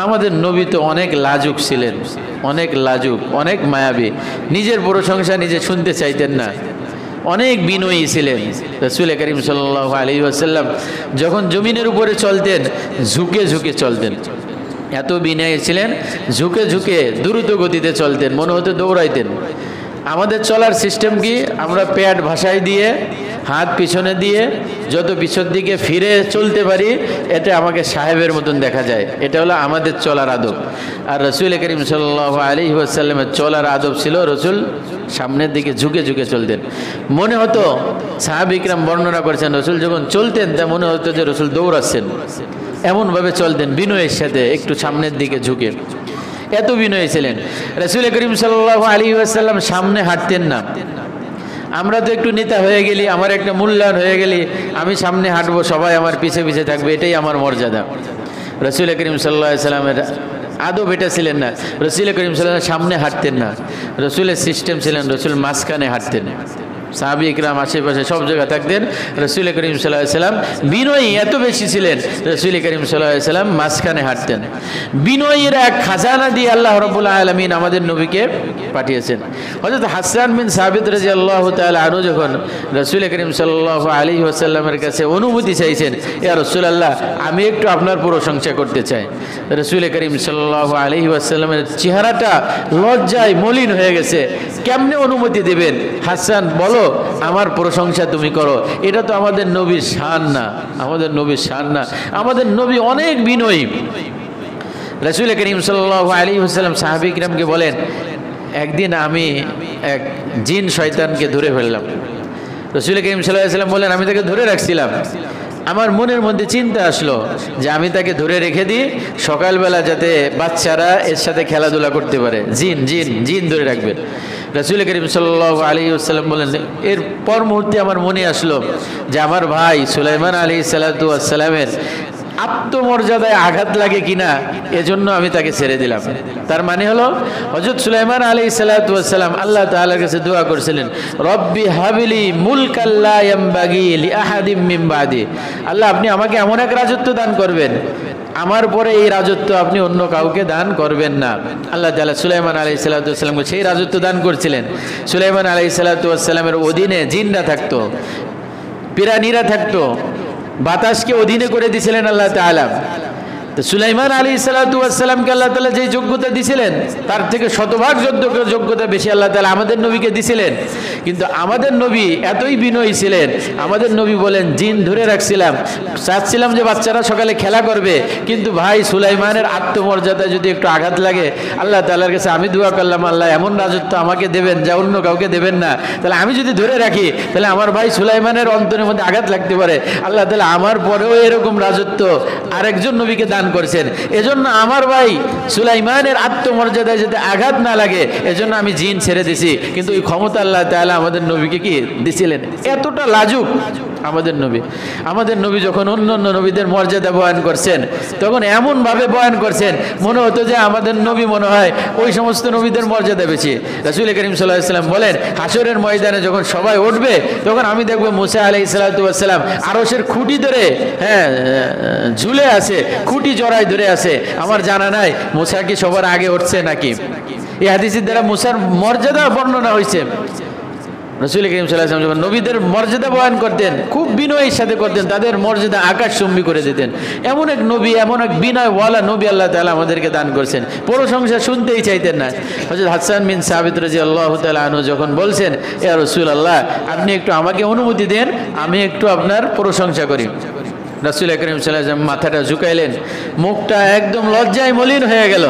আমাদের নবী তো অনেক লাজুক ছিলেন, অনেক লাজুক, অনেক মায়াবী। নিজের প্রশংসা নিজে শুনতে চাইতেন না, অনেক বিনয়ী ছিলেন। রাসূল করিম সাল্লাল্লাহু আলাইহি ওয়াসাল্লাম যখন জমিনের উপরে চলতেন ঝুঁকে ঝুঁকে চলতেন। এত বিনয়ী ছিলেন, ঝুঁকে ঝুঁকে দ্রুত গতিতে চলতেন, মনে হতো দৌড়াইতেন। আমাদের চলার সিস্টেম কি? আমরা পেট ভাসাই দিয়ে হাত পিছনে দিয়ে যত পিছন দিকে ফিরে চলতে পারি, এটা আমাকে সাহেবের মতন দেখা যায়। এটা হলো আমাদের চলার আদব। আর রাসূল করিম সাল্লাল্লাহু আলাইহি ওয়াসাল্লামের চলার আদব ছিল রাসূল সামনের দিকে ঝুঁকে ঝুঁকে চলতেন। মনে হতো, সাহাবী কিরাম বর্ণনা করেছেন, রাসূল যখন চলতেন তা মনে হতো যে রাসূল দৌড়াচ্ছেন। এমনভাবে চলতেন বিনয়ের সাথে, একটু সামনের দিকে ঝুঁকে। এত বিনয়ী ছিলেন। রাসূল করিম সাল্লাল্লাহু আলাইহি ওয়াসাল্লাম সামনে হাঁটতেন না। আমরা তো একটু নেতা হয়ে গেলি, আমার একটা মূল্যায়ন হয়ে গেলি, আমি সামনে হাঁটবো, সবাই আমার পিছে পিছে থাকবে, এটাই আমার মর্যাদা। রাসূল করিম সাল্লাল্লাহু আলাইহি ওয়াসাল্লামের আদব এটা ছিলেন না। রাসূল করিম সাল্লাল্লাহু আলাইহি ওয়াসাল্লাম সামনে হাঁটতেন না। রাসূলের সিস্টেম ছিলেন রাসূল মাঝখানে হাঁটতেন। সাহাবী ইকরাম আশেপাশে সব জায়গায় থাকতেন। রাসূল করিম সাল্লাল্লাহু আলাইহি ওয়াসাল্লাম বিনয়ী এত বেশি ছিলেন, রাসূল করিম সাল্লাল্লাহু আলাইহি ওয়াসাল্লাম মাঝখানে হাঁটতেন। বিনয়ের এক খাজানা দিয়ে আল্লাহ রাব্বুল আলামিন আমাদের নবীকে পাঠিয়েছেন। হযরত হাসান বিন সাবিত রাদিয়াল্লাহু তাআলা আনহু যখন রাসূল করিম সাল্লাল্লাহু আলাইহি ওয়াসাল্লামের কাছে অনুমতি চাইছেন, ইয়া রাসূলুল্লাহ, আমি একটু আপনার প্রশংসা করতে চাই। রাসূল করিম সাল্লাল্লাহু আলাইহি ওয়াসাল্লামের চেহারাটা লজ্জায় মলিন হয়ে গেছে। কেমনে অনুমতি দেবেন? হাসান, বলো, আমার প্রশংসা তুমি করো। এটা তো আমাদের নবীর শান না, আমাদের নবীর শান না। আমাদের নবী অনেক বিনয়ী। রাসূল করিম সাল্লাল্লাহু আলাইহি ওয়াসাল্লাম সাহাবী কিরামকে বলেন, একদিন আমি এক জিন শয়তানকে ধরে ফেললাম। রাসূল করিম সাল্লাল্লাহু আলাইহি ওয়াসাল্লাম বলেন, আমি তাকে ধরে রাখছিলাম। আমার মনের মধ্যে চিন্তা আসলো যে আমি তাকে ধরে রেখে দিই, সকালবেলা যাতে বাচ্চারা এর সাথে খেলাধুলা করতে পারে। জিন জিন জিন ধরে রাখবেন। রাসূল করিম সাল্লাল্লাহু আলাইহি ওয়াসাল্লাম বলেন, এর পর মুহূর্তে আমার মনে আসলো যে আমার ভাই সুলাইমান আলাইহিস সালাতু ওয়াস সালামের আত্মমর্যাদায় আঘাত লাগে কিনা এজন্য আমি তাকে ছেড়ে দিলাম। তার মানে হলো হযরত সুলাইমান আলাইহিস সালাতু ওয়াস সালাম আল্লাহ তাআলার কাছে দোয়া করেছিলেন, রব্বি হাবলি মুলকাল লা ইয়ামবাগি লিআহাদিম মিন বাদি। আল্লাহ, আপনি আমাকে এমন এক রাজত্ব দান করবেন, আমার পরে এই রাজত্ব আপনি অন্য কাউকে দান করবেন না। আল্লাহ তাআলা সুলাইমান আলাইহিস সালাতু ওয়াস সালামকে সেই রাজত্ব দান করেছিলেন। সুলাইমান আলাইহিস সালাতু ওয়াস সালামের অধীনে জিনরা থাকতো, প্রাণীরা থাকতো, বাতাসকে অধীনে করে দিয়েছিলেন আল্লাহ তাআলা। তো সুলাইমান আলাইহিসসালাতু ওয়াসসালামকে আল্লাহ তাআলা যে যোগ্যতা দিয়েছিলেন তার থেকে শতভাগ যোগ্যতা বেশি আল্লাহ তাআলা আমাদের নবীকে দিয়েছিলেন। কিন্তু আমাদের নবী এতই বিনয়ী ছিলেন, আমাদের নবী বলেন, জিন ধরে রাখছিলাম, চাচ্ছিলাম যে বাচ্চারা সকালে খেলা করবে, কিন্তু ভাই সুলাইমানের আত্মমর্যাদায় যদি একটু আঘাত লাগে, আল্লাহ তাআলার কাছে আমি দোয়া করলাম, আল্লাহ এমন রাজত্ব আমাকে দেবেন যা অন্য কাউকে দেবেন না। তাহলে আমি যদি ধরে রাখি তাহলে আমার ভাই সুলাইমানের অন্তরের মধ্যে আঘাত লাগতে পারে। আল্লাহ তাআলা আমার পরেও এরকম রাজত্ব আরেকজন নবীকে দান করেছেন, এজন্য আমার ভাই সুলাইমানের আত্মমর্যাদায় যাতে আঘাত না লাগে এজন্য আমি জিন ছেড়ে দিছি। কিন্তু এই ক্ষমতা আল্লাহ তাআলা আমাদের নবীকে কি দিছিলেন? এতটা লাজুক আমাদের নবী। আমাদের নবী যখন অন্য অন্য নবীদের মর্যাদা বয়ান করছেন তখন এমনভাবে বয়ান করছেন মনে হতো যে আমাদের নবী মনে হয় ওই সমস্ত নবীদের মর্যাদা বেশি। রাসূল করিম সাল্লাল্লাহু আলাইহি ওয়াসাল্লাম বলেন, হাসরের ময়দানে যখন সবাই উঠবে তখন আমি দেখব মুসা আলাইহিস সালাতু ওয়াস সালাম আরশের খুঁটি ধরে ঝুলে আছে, খুঁটি জড়ায় ধরে আছে। আমার জানা নাই মুসা কি সবার আগে উঠছে নাকি। এই হাদিসের দ্বারা মুসার মর্যাদা বর্ণনা হয়েছে। রাসূল করিম সাল্লাল্লাহু আলাইহি ওয়াসাল্লাম যখন নবীদের মর্যাদা বয়ান করতেন খুব বিনয়ের সাথে করতেন, তাদের মর্যাদা আকাশচুম্বী করে দিতেন। এমন এক নবী, এমন এক বিনয়ওয়ালা নবী আল্লাহ তাআলা আমাদেরকে দান করেছেন, প্রশংসা শুনতেই চাইতেন না। হযরত হাসান বিন সাবিত রাদিয়াল্লাহু তাআলা আনহু যখন বলছেন, ইয়া রাসূলুল্লাহ আপনি একটু আমাকে অনুমতি দেন, আমি একটু আপনার প্রশংসা করি। রাসূল করিম সাল্লাল্লাহু আলাইহি ওয়াসাল্লাম মাথাটা ঝুঁকাইলেন, মুখটা একদম লজ্জায় মলিন হয়ে গেল।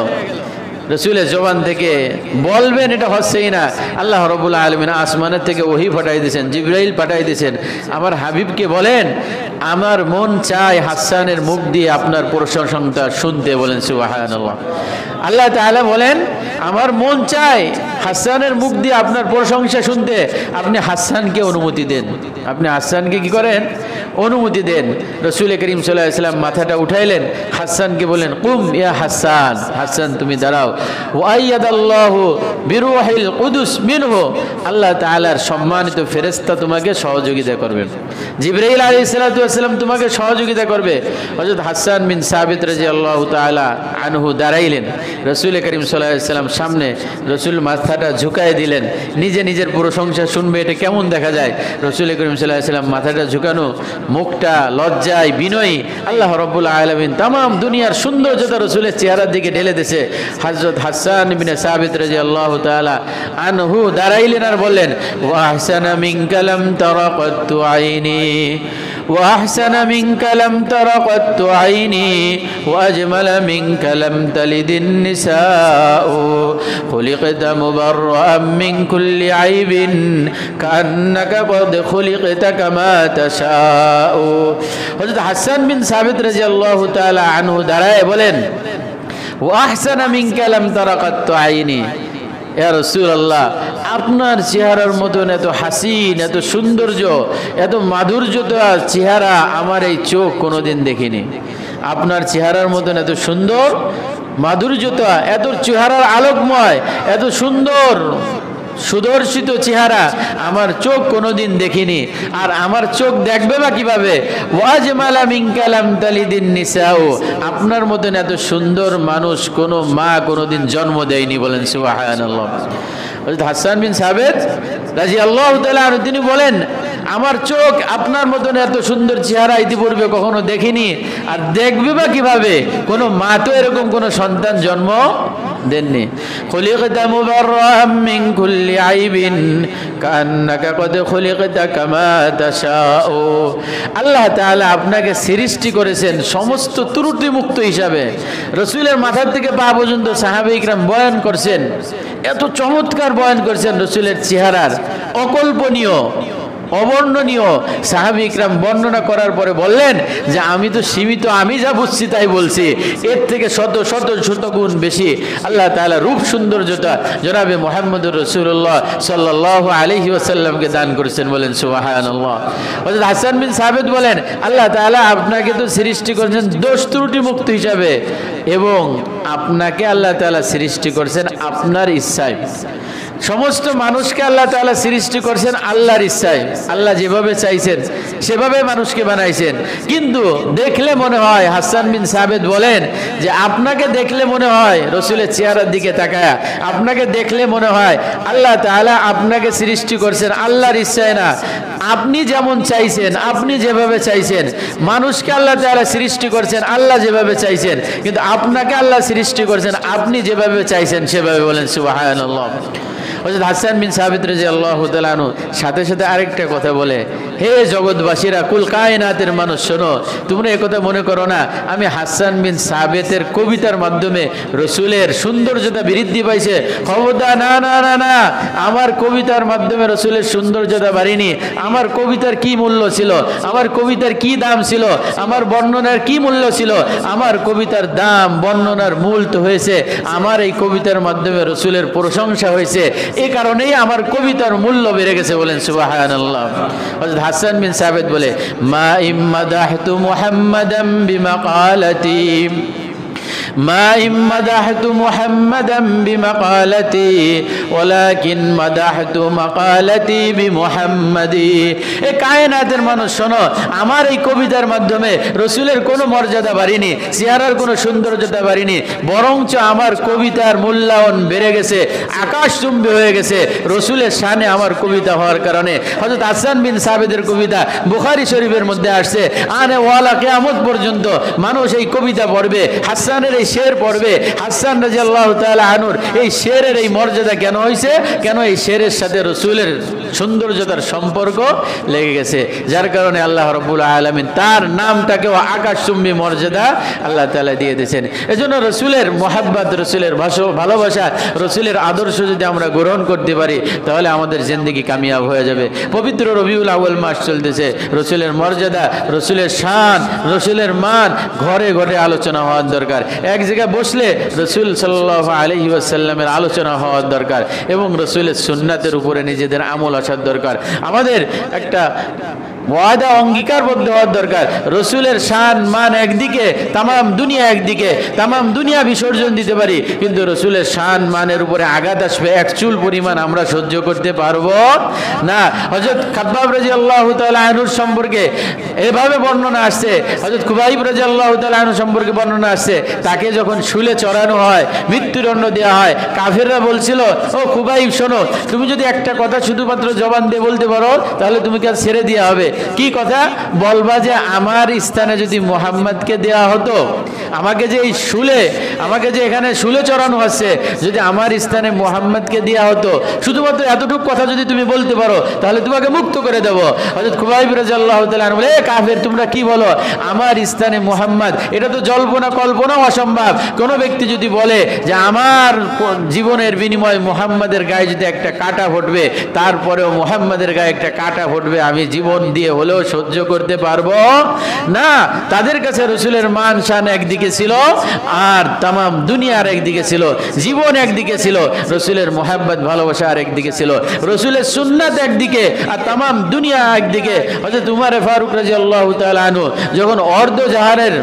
রাসূলের জবান থেকে বলবেন এটা হচ্ছেই না। আল্লাহ রাব্বুল আলামিন আসমানের থেকে ওহী পাঠাই দিয়েছেন, জিবরাইল পাঠাই দিয়েছেন, আমার হাবিবকে বলেন আমার মন চায় হাসানের মুখ দিয়ে আপনার প্রশংসা শুনতে। বলেন সুবহানাল্লাহ। আল্লাহ তাআলা বলেন আমার মন চায় হাসানের মুখ দিয়ে আপনার প্রশংসা শুনতে, আপনি হাসানকে অনুমতি দেন। আপনি হাসানকে কি করেন? অনুমতি দেন। রাসূল করিম সাল্লাল্লাহু আলাইহি ওয়াসাল্লাম মাথাটা উঠাইলেন, হাসানকে বলেন কুম ইয়া হাসান, হাসান তুমি দাঁড়াও। ওয়া আইয়াদাল্লাহু বিরূহিল কুদুস মিনহু, আল্লাহ তাআলার সম্মানিত ফেরেশতা তোমাকে সহযোগিতা করবেন, জিবরাইল আলাইহিস সালাতু ওয়াস সালাম তোমাকে সহযোগিতা করবে। হযরত হাসান বিন সাবিত রাদিয়াল্লাহু তাআলা আনহু দাঁড়াইলেন রাসূল করিম সাল্লাল্লাহু আলাইহি ওয়াসাল্লাম সামনে। রাসূল মাথাটা ঝুঁকায় দিলেন, নিজে নিজের প্রশংসা শুনবে এটা কেমন দেখা যায়। রাসূল করিম সাল্লাল্লাহু আলাইহি ওয়াসাল্লাম মাথাটা ঝুঁকানো, মুখটা লজ্জায় বিনয়ী। আল্লাহ রাব্বুল আলামিন तमाम দুনিয়ার সৌন্দর্যতা রাসূলের চেহারার দিকে ঢেলে দিয়েছে। হযরত হাসান ইবনে সাবিত রাদিয়াল্লাহু তাআলা আনহু দাঁড়াইলেন আর বললেন, ওয়া আহসানা মিনকা লাম তারা কাত্তু আইনি, ওয়া আহসানা মিনকা লাম তারা কাত্তু আইনি, ওয়া আজমালা মিনকা লাম তালিদিন নিসাউ, খুলিকতা মুবাররাআম মিন কুল্লি আইবিন কান্নাকা কদ খুলিকতা কামা তাশাউ। হযরত হাসান বিন সাবিত রাদিয়াল্লাহু তাআলা আনহু দাঁড়ায় বলেন, ওয়া আহসানা মিনকা লাম তারা কাত্তু আইনি, ইয়া রাসূলুল্লাহ আপনার চেহারার মতন এত হাসিন, এত সৌন্দর্য, এত মাধুর্যতা চেহারা আমার এই চোখ কোনোদিন দেখিনি। আপনার চেহারার মতন এত সুন্দর মাধুর্যতা, এত চেহারার আলোকময়, এত সুন্দর সুদর্শিত চেহারা আমার চোখ কোনোদিন দেখিনি। আর আমার চোখ দেখবে বা কিভাবে? ওয়াজমালা মিনকা লাম তালিদিন নিসাউ, আপনার মতন এত সুন্দর মানুষ কোনো মা কোনোদিন জন্ম দেয়নি। বলেন সুবহানাল্লাহ। হযরত হাসান বিন সাবিত রাদিয়াল্লাহু তাআলা আনহু তিনি বলেন, আমার চোখ আপনার মতন এত সুন্দর চেহারা ইতিপূর্বে কখনো দেখিনি, আর দেখবে বা কিভাবে? কোনো মা তো এরকম কোনো সন্তান জন্ম দেননি। খুলিকতা মুবাররাআম মিন কুল্লি আইবিন কান্নাকা কদ খুলিকতা কামা তাশাউ, আল্লাহ তাআলা আপনাকে সৃষ্টি করেছেন সমস্ত ত্রুটি মুক্ত হিসাবে। রাসূলের মাথার থেকে পা পর্যন্ত সাহাবায়ে কিরাম বয়ান করছেন, এত চমৎকার বয়ান করছেন রাসূলের চেহারার, অকল্পনীয়। অবর্ণনীয় সাহাবী ইকরাম বর্ণনা করার পরে বললেন যে আমি তো সীমিত, আমি যা বুঝছি তাই বলছি, এর থেকে শত শত শতগুণ বেশি আল্লাহ তাআলা রূপ সৌন্দর্যতা জনাবে মুহাম্মদুর রাসূলুল্লাহ সাল্লাল্লাহু আলাইহি ওয়াসাল্লামকে দান করেছেন। বলেন সুবহানাল্লাহ। হযরত হাসান বিন সাবিত বলেন আল্লাহ তাআলা আপনাকে তো সৃষ্টি করেছেন দোষ ত্রুটি মুক্ত হিসাবে, এবং আপনাকে আল্লাহ তাআলা সৃষ্টি করেছেন আপনার ইচ্ছায়। সমস্ত মানুষকে আল্লাহ তাআলা সৃষ্টি করেছেন আল্লাহর ইচ্ছায়, আল্লাহ যেভাবে চাইছেন সেভাবে মানুষকে বানাইছেন। কিন্তু দেখলে মনে হয়, হাসান বিন সাবিত বলেন যে আপনাকে দেখলে মনে হয়, রসুলের চেহারার দিকে তাকায়া আপনাকে দেখলে মনে হয় আল্লাহ তাআলা আপনাকে সৃষ্টি করেছেন আল্লাহর ইচ্ছায় না, আপনি যেমন চাইছেন, আপনি যেভাবে চাইছেন। মানুষকে আল্লাহ তাআলা সৃষ্টি করেছেন আল্লাহ যেভাবে চাইছেন, কিন্তু আপনাকে আল্লাহ সৃষ্টি করেছেন আপনি যেভাবে চাইছেন সেভাবে। বলেন সুবহানাল্লাহ। হযরত হাসান বিন সাবিত রাদিয়াল্লাহু তাআলা আনহু সাথে সাথে আরেকটা কথা বলে, হে জগৎবাসীরা, কুল কায়নাতের মানুষ শোনো, তোমরা একথা মনে করো না আমি হাসান বিন সাবিতের কবিতার মাধ্যমে রসুলের সৌন্দর্যতা বৃদ্ধি পাইছে। খবরদার, না না না না, আমার কবিতার মাধ্যমে রসুলের সৌন্দর্যতা বাড়েনি। আমার কবিতার কি মূল্য ছিল, আমার কবিতার কি দাম ছিল, আমার বর্ণনার কি মূল্য ছিল? আমার কবিতার দাম বর্ণনার মূল তো হয়েছে আমার এই কবিতার মাধ্যমে রসুলের প্রশংসা হয়েছে, এই কারণেই আমার কবিতার মূল্য বেড়ে গেছে। বলেন সুবহানাল্লাহ। হযরত হাসান বিন সাবিত বলে, মা ইম্মাদাহতু মুহাম্মাদাম বিমাকালাতি ما إن مدحت محمدا بمقالتي ولكن مدحت مقالتي بمحمدي। এ কায়নাতের মানুষ শোনো, আমার এই কবিতার মাধ্যমে রসুলের কোনো মর্যাদা বাড়েনি, চেহারার কোনো সৌন্দর্যতা বাড়েনি, বরঞ্চ আমার কবিতার মূল্যায়ন বেড়ে গেছে, আকাশচুম্বী হয়ে গেছে রসুলের শানে আমার কবিতা হওয়ার কারণে। হযরত হাসান বিন সাবিতের কবিতা বুখারী শরীফের মধ্যে আসছে, আনে ওয়ালা কিয়ামত পর্যন্ত মানুষ এই কবিতা পড়বে, হাসানের এই শের পড়বে। হাসান রাদিয়াল্লাহু তাআলা আনহুর এই শেরের এই মর্যাদা কেন হয়েছে? কেন? এই শেরের সাথে রসুলের সৌন্দর্যতার সম্পর্ক লেগে গেছে, যার কারণে আল্লাহ রাব্বুল আলামিন তার নামটাকেও আকাশচুম্বী মর্যাদা আল্লাহ তাআলা দিয়ে দিয়েছেন। এজন্য রসুলের মহাব্বত, রসুলের ভালোবাসা, রসুলের আদর্শ যদি আমরা গ্রহণ করতে পারি তাহলে আমাদের জিন্দেগি কামিয়াব হয়ে যাবে। পবিত্র রবিউল আউয়াল মাস চলতেছে, রসুলের মর্যাদা, রসুলের শান, রসুলের মান ঘরে ঘরে আলোচনা হওয়ার দরকার। এক জায়গায় বসলে রসুল সাল্লাল্লাহু আলাইহি ওয়াসাল্লামের আলোচনা হওয়ার দরকার এবং রসুলের সুন্নাতের উপরে নিজেদের আমল আসার দরকার। আমাদের একটা ওয়াদা অঙ্গীকারবদ্ধ হওয়ার দরকার। রসুলের শান মান একদিকে, তামাম দুনিয়া একদিকে, তামাম দুনিয়া বিসর্জন দিতে পারি, কিন্তু রসুলের শান মানের উপরে আঘাত আসবে এক চুল পরিমাণ আমরা সহ্য করতে পারবো না। হযরত খাব্বাব রাদিয়াল্লাহু তাআলা আনহুর সম্পর্কে এভাবে বর্ণনা আসছে, হযরত খুবাইব রাদিয়াল্লাহু তাআলা আনহু সম্পর্কে বর্ণনা আসছে, তাকে যখন শুলে চড়ানো হয়, মৃত্যুদণ্ড দেওয়া হয়, কাফেররা বলছিল, ও খুবাইব শোনো, তুমি যদি একটা কথা শুধুমাত্র জবান দিয়ে বলতে পারো তাহলে তুমি কি ছেড়ে দেওয়া হবে? কি কথা বলবা? যে আমার স্থানে যদি মুহাম্মদকে দেওয়া হতো, আমাকে যে এই শুলে, আমাকে যে এখানে শুলে চড়ানো হচ্ছে, যদি আমার স্থানে মুহাম্মদকে দেওয়া হতো, শুধুমাত্র এতটুকু কথা যদি তুমি বলতে পারো তাহলে তোমাকে মুক্ত করে দেব। হযরত খুবাইব রাদিয়াল্লাহু তাআলা বলে, এ কাফের, তোমরা কি বলো আমার স্থানে মুহাম্মদ? এটা তো জল্পনা কল্পনা, অসম্ভব। কোন ব্যক্তি যদি বলে যে আমার জীবনের বিনিময়ে মুহাম্মাদের গায়ে যদি একটা কাঁটা ফুটবে, তারপরেও মুহাম্মাদের গায়ে একটা কাঁটা ফুটবে, আমি জীবন দিয়ে হলেও সহ্য করতে পারবো না। তাদের কাছে রসুলের মান শান একদিকে ছিল আর তামাম দুনিয়ার একদিকে ছিল, জীবন একদিকে ছিল, রসুলের মুহাব্বত ভালোবাসা আর একদিকে ছিল, রসুলের সুন্নাত একদিকে আর তামাম দুনিয়া একদিকে। হযরত উমর ফারুক রাদিয়াল্লাহু তাআলা আনহু যখন অর্ধ জাহানের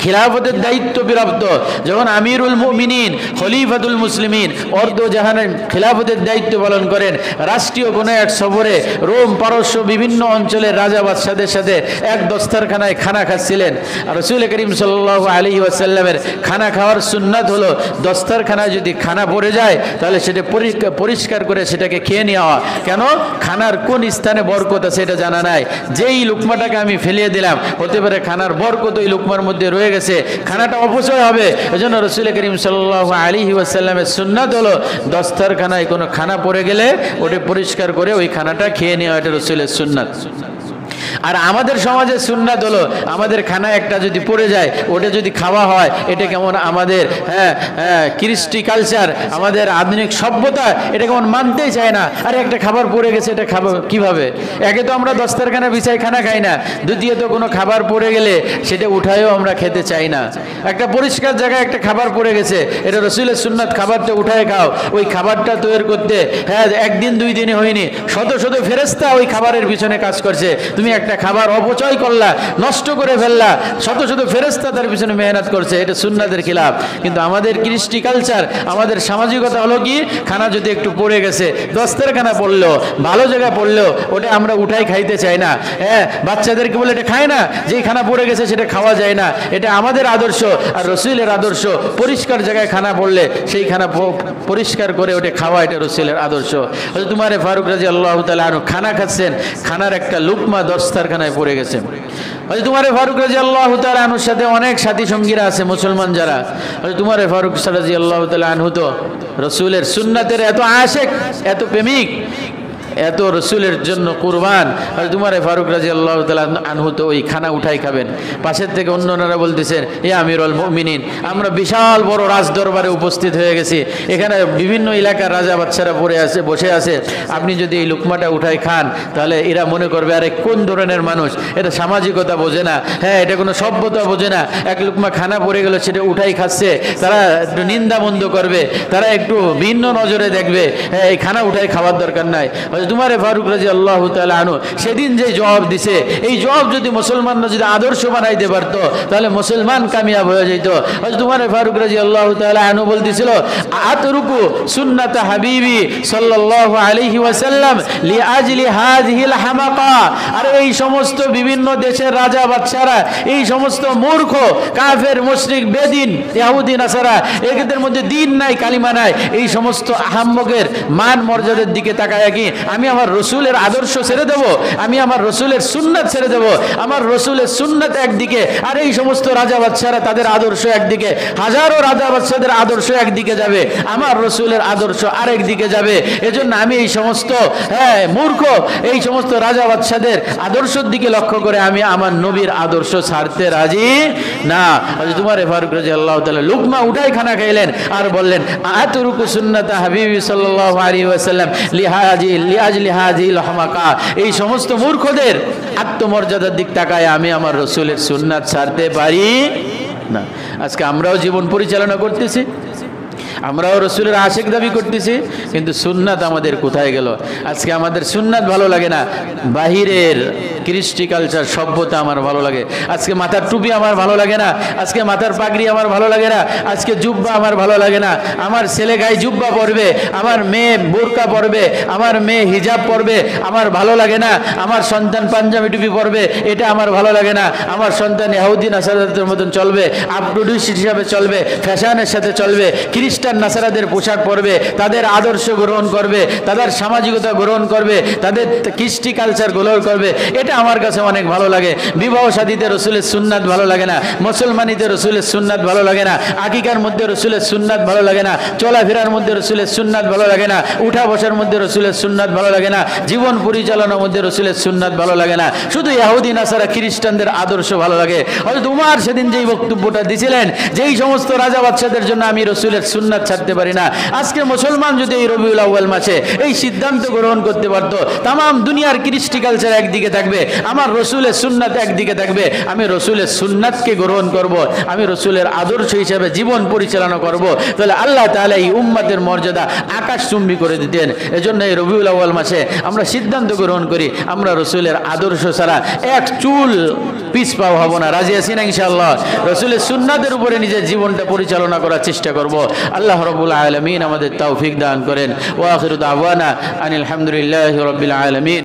খিলাফতের দায়িত্ব প্রাপ্ত, যখন আমিরুল মুমিনিন খলিফাতুল মুসলিমিন অর্ধ জাহানের খিলাফতের দায়িত্ব পালন করেন, রাষ্ট্রীয় কোনো এক সফরে রোম পারস্য বিভিন্ন অঞ্চলের রাজা বাদশাদের সাথে এক দস্তরখানায় খানা খাচ্ছিলেন। আর রাসূল করিম সাল্লাল্লাহু আলাইহি ওয়াসাল্লামের খানা খাওয়ার সুন্নাত হলো দস্তরখানায় যদি খানা পড়ে যায় তাহলে সেটা পরিষ্কার করে সেটাকে খেয়ে নেওয়া। কেন? খানার কোন স্থানে বরকত আছে এটা জানা নাই। যেই লুকমাটাকে আমি ফেলিয়ে দিলাম, হতে পারে খানার বরকত ওই লুকমার মধ্যে রয়ে গেছে, খানাটা অপচয় হবে। এজন্য রাসূল করিম সাল্লাল্লাহু আলাইহি ওয়াসাল্লামের সুন্নাত হলো দস্তরখানায় কোনো খানা পড়ে গেলে ওটা পরিষ্কার করে ওই খানাটা খেয়ে নেওয়া, এটা রাসূলের সুন্নাত। আর আমাদের সমাজে সুন্নাত হলো আমাদের খানা একটা যদি পড়ে যায় ওটা যদি খাওয়া হয়, এটা কেমন আমাদের কৃষ্টি কালচার, আমাদের আধুনিক সভ্যতা এটা কেমন মানতেই চায় না। আরে একটা খাবার পড়ে গেছে, এটা খাবো কিভাবে? একে তো আমরা দস্তারখানা বিছাই খানা খাই না, দ্বিতীয়ত কোনো খাবার পড়ে গেলে সেটা উঠায়ও আমরা খেতে চাই না। একটা পরিষ্কার জায়গায় একটা খাবার পড়ে গেছে, এটা রসুলের সুন্নাত, খাবারটা উঠায় খাও। ওই খাবারটা তৈরি করতে একদিন দুই দিনে হয়নি, শত শত ফেরেশতা ওই খাবারের পিছনে কাজ করছে। তুমি একটা খাবার অপচয় করলা, নষ্ট করে ফেললা, শত শত ফেরেশতা তার পিছনে মেহনত করছে, এটা সুন্নাতের খিলাফ। কিন্তু আমাদের কৃষ্টি কালচার, আমাদের সামাজিকতা হলো কি, খানা যদি একটু পড়ে গেছে, দস্তারখানা পড়লো, ভালো জায়গা পড়লো, ওটা আমরা উঠাই খাইতে চাই না। বাচ্চাদেরকে বলে এটা খায় না, যেই খানা পড়ে গেছে সেটা খাওয়া যায় না। এটা আমাদের আদর্শ আর রসুলের আদর্শ। পরিষ্কার জায়গায় খানা পড়লে সেই খানা পরিষ্কার করে ওটা খাওয়া, এটা রসুলের আদর্শ। তোমার ফারুক রাদিয়াল্লাহু তাআলা আনহু খানা খাচ্ছেন, খানার একটা লুকমা দস্তারখানায় পড়ে গেছে। তোমার ফারুক রাদিয়াল্লাহু তাআলা আনহুর সাথে অনেক সাথী সঙ্গীরা আছে মুসলমান যারা। তোমার ফারুক রাদিয়াল্লাহু তাআলা আনহু তো রসুলের সুন্নাতের এত আশেক, এত প্রেমিক, এত রসুলের জন্য কুরবান। আর তোমার ফারুক রাদিয়াল্লাহু তাআলা আনহু তো ওই খানা উঠাই খাবেন। পাশের থেকে অন্যরা বলতেছেন, এ আমিরুল মুমিনিন, আমরা বিশাল বড় রাজ দরবারে উপস্থিত হয়ে গেছি, এখানে বিভিন্ন এলাকার রাজা বাচ্চারা বসে আছে, আপনি যদি এই লুকমাটা উঠাই খান তাহলে এরা মনে করবে আরে কোন ধরনের মানুষ, এটা সামাজিকতা বোঝে না, এটা কোনো সভ্যতা বোঝে না, এক লুকমা খানা পড়ে গেল সেটা উঠাই খাচ্ছে, তারা একটু নিন্দা মন্দ করবে, তারা একটু ভিন্ন নজরে দেখবে, এই খানা উঠাই খাওয়ার দরকার নাই। তোমার ফারুক রাদিয়াল্লাহু তাআলা আনহু সেদিন যে জবাব দিছে, এই জবাব যদি মুসলমানরা যদি আদর্শ বানাইতে পারতো তাহলে মুসলমান কামিয়াব হয়ে যেত। তোমার ফারুক রাদিয়াল্লাহু তাআলা আনহু বলতেছিল, আতরুকু সুন্নাত হাবিবি সাল্লাল্লাহু আলাইহি ওয়াসাল্লাম লিআজলি হাযিহিল হামাকা। আর এই সমস্ত বিভিন্ন দেশের রাজা বাদশারা, এই সমস্ত মূর্খ কাফের মুশরিক বেদিন ইহুদি নাসারা, এদের মধ্যে দ্বীন নাই, কালিমা নাই, এই সমস্ত আহাম্মকের মান মর্যাদার দিকে তাকায় কি আমি আমার রসুলের আদর্শ ছেড়ে দেব? আমি আমার রসুলের সুন্নাত ছেড়ে দেব? আমার রসুলের সুন্নাত একদিকে, আর এই সমস্ত রাজা বাদশারা তাদের আদর্শ একদিকে, হাজারো রাজা বাদশাদের আদর্শ একদিকে যাবে, আমার রসুলের আদর্শ আরেক দিকে যাবে। এজন্য আমি এই সমস্ত মূর্খ, এই সমস্ত রাজা বাদশাদের আদর্শের দিকে লক্ষ্য করে আমি আমার নবীর আদর্শ ছাড়তে রাজি না। তোমার ফারুক রাদিয়াল্লাহু তাআলা লুকমা উঠাই খানা খাইলেন আর বললেন, আতরুকু সুন্নাত হাবিবি সাল্লাল্লাহু আলাইহি ওয়াসাল্লাম লিআজলি হাযিহিল হামাকা। এই সমস্ত মূর্খদের আত্মমর্যাদার দিক তাকায় আমি আমার রসুলের সুন্নাত ছাড়তে পারি না। আজকে আমরাও জীবন পরিচালনা করতেছি, আমরাও রসুলের আশেক দাবি করতেছি, কিন্তু সুন্নাত আমাদের কোথায় গেল? আজকে আমাদের সুন্নাত ভালো লাগে না, বাহিরের কৃষ্টি কালচার সভ্যতা আমার ভালো লাগে। আজকে মাথার টুপি আমার ভালো লাগে না, আজকে মাথার পাগড়ি আমার ভালো লাগে না, আজকে জুব্বা আমার ভালো লাগে না। আমার ছেলে গায়ে জুব্বা পরবে, আমার মেয়ে বোরকা পরবে, আমার মেয়ে হিজাব পরবে, আমার ভালো লাগে না। আমার সন্তান পাঞ্জাবি টুপি পরবে, এটা আমার ভালো লাগে না। আমার সন্তান ইহুদি নাসারাদের মতন চলবে, আপটুডেট হিসাবে চলবে, ফ্যাশনের সাথে চলবে, খ্রিস্টান নাসারাদের পোশাক পরবে, তাদের আদর্শ গ্রহণ করবে, তাদের সামাজিকতা গ্রহণ করবে, তাদের কৃষ্টি কালচার গ্রহণ করবে, এটা আমার কাছে অনেক ভালো লাগে। বিবাহ শাদীতে রসুলের সুন্নাত ভালো লাগে না, মুসলমানিতে রসুলের সুন্নাত ভালো লাগে না, আকিকার মধ্যে রসুলের সুন্নাত ভালো লাগে না, চলাফেরার মধ্যে রসুলের সুন্নাত ভালো লাগে না, উঠা বসার মধ্যে রসুলের সুন্নাত ভালো লাগে না, জীবন পরিচালনার মধ্যে রসুলের সুন্নাত ভালো লাগে না, শুধু ইহুদি নাসারা খ্রিস্টানদের আদর্শ ভালো লাগে। হযরত উমর সেদিন যেই বক্তব্যটা দিয়েছিলেন, যেই সমস্ত রাজা বাদশাদের জন্য আমি রসুলের সুন্নাত ছাড়তে পারি না, আজকে মুসলমান যদি এই রবিউল আউয়াল মাসে এই সিদ্ধান্ত গ্রহণ করতে পারতো, তামাম দুনিয়ার কৃষ্টি কালচার একদিকে থাকবে, আমার রসুলের সুন্নাত একদিকে থাকবে, আমি রসুলের সুন্নাতকে গ্রহণ করব, আমি রসুলের আদর্শ হিসেবে জীবন পরিচালনা করব, তাহলে আল্লাহ তাআলা এই উম্মতের মর্যাদা আকাশচুম্বী করে দিতেন। এজন্য এই রবিউল আউয়াল মাসে আমরা সিদ্ধান্ত গ্রহণ করি, আমরা রসুলের আদর্শ ছাড়া এক চুল পিছ পাও হব না। রাজি আছি না ইনশাআল্লাহ? রসুলের সুন্নাতের উপরে নিজের জীবনটা পরিচালনা করার চেষ্টা করব। আল্লাহ রাব্বুল আলামিন আমাদের তৌফিক দান করেন। ওয়া আখিরু দাওয়ানা আনিল হামদুলিল্লাহি রাব্বিল আলামিন।